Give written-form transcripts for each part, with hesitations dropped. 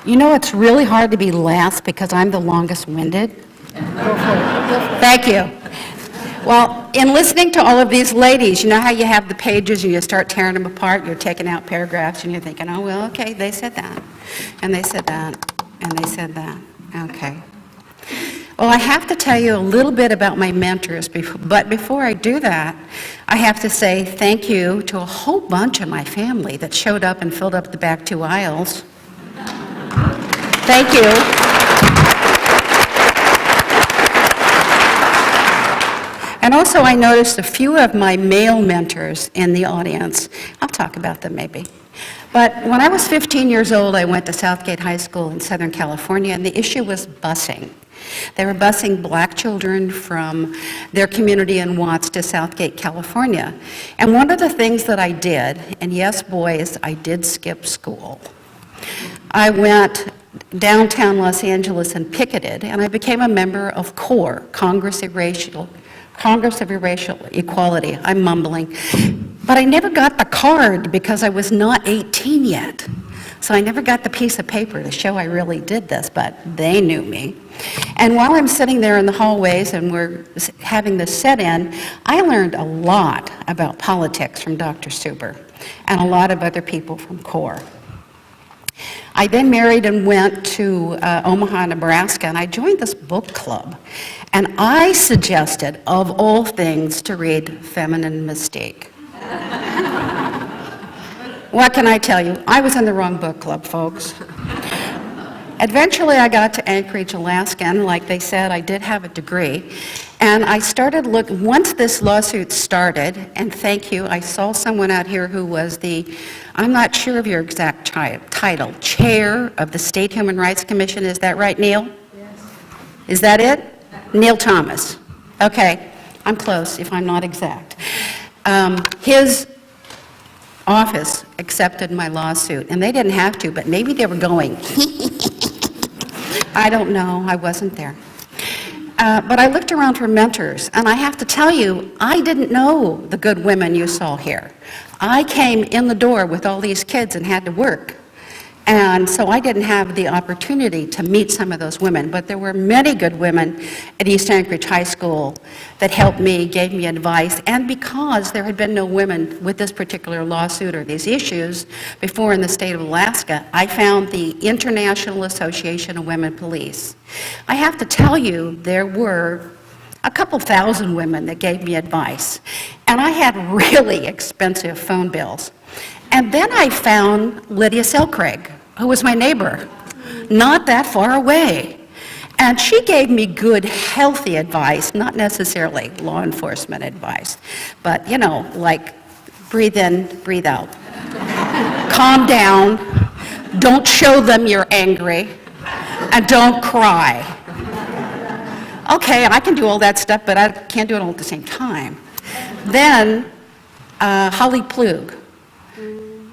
You know, it's really hard to be last because I'm the longest-winded. Thank you. Well, in listening to all of these ladies, you know how you have the pages and you start tearing them apart, you're taking out paragraphs and you're thinking, oh, well, okay, they said that, and they said that, and they said that. Okay. Well, I have to tell you a little bit about my mentors, but before I do that, I have to say thank you to a whole bunch of my family that showed up and filled up the back 2 aisles. Thank you. And also, I noticed a few of my male mentors in the audience. I'll talk about them maybe. But when I was 15 years old, I went to Southgate High School in Southern California, and the issue was busing. They were busing black children from their community in Watts to Southgate, California. And one of the things that I did, and yes, boys, I did skip school. I went downtown Los Angeles and picketed, and I became a member of CORE, Congress of Racial Equality. I'm mumbling. But I never got the card because I was not 18 yet. So I never got the piece of paper to show I really did this, but they knew me. And while I'm sitting there in the hallways and we're having this set-in, I learned a lot about politics from Dr. Suber and a lot of other people from CORE. I then married and went to Omaha, Nebraska, and I joined this book club. And I suggested, of all things, to read Feminine Mystique. What can I tell you? I was in the wrong book club, folks. Eventually, I got to Anchorage, Alaska, and like they said, I did have a degree. And I started looking, once this lawsuit started, and thank you, I saw someone out here who was the, I'm not sure of your exact title, chair of the State Human Rights Commission. Is that right, Neil? Yes. Is that it? Neil Thomas. Okay, I'm close if I'm not exact. His office accepted my lawsuit, and they didn't have to, but maybe they were going, I don't know, I wasn't there. But I looked around for mentors, and I have to tell you, I didn't know the good women you saw here. I came in the door with all these kids and had to work. And so I didn't have the opportunity to meet some of those women, but there were many good women at East Anchorage High School that helped me, gave me advice, and because there had been no women with this particular lawsuit or these issues before in the state of Alaska, I found the International Association of Women Police. I have to tell you, there were a couple thousand women that gave me advice, and I had really expensive phone bills. And then I found Lydia Selcraig, who was my neighbor, not that far away. And she gave me good, healthy advice, not necessarily law enforcement advice, but, you know, like breathe in, breathe out. Calm down, don't show them you're angry, and don't cry. Okay, I can do all that stuff, but I can't do it all at the same time. Then Holly Plug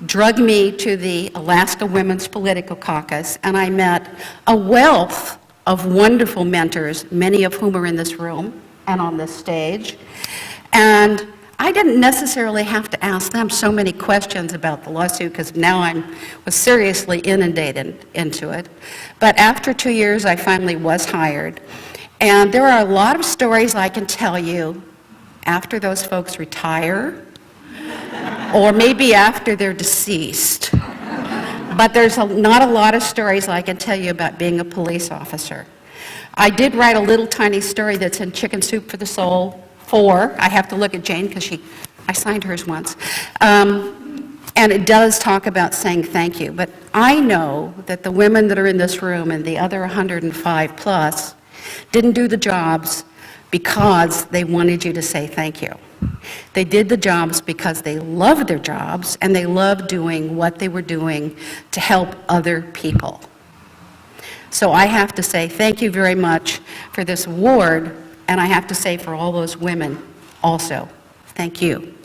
drugged me to the Alaska Women's Political Caucus, and I met a wealth of wonderful mentors, many of whom are in this room and on this stage. And I didn't necessarily have to ask them so many questions about the lawsuit because now I was seriously inundated into it. But after 2 years, I finally was hired. And there are a lot of stories I can tell you after those folks retire, or maybe after they're deceased. But there's not a lot of stories I can tell you about being a police officer. I did write a little tiny story that's in Chicken Soup for the Soul 4. I have to look at Jane because I signed hers once. And it does talk about saying thank you. But I know that the women that are in this room and the other 105 plus didn't do the jobs because they wanted you to say thank you. They did the jobs because they loved their jobs and they loved doing what they were doing to help other people. So I have to say thank you very much for this award, and I have to say for all those women also, thank you.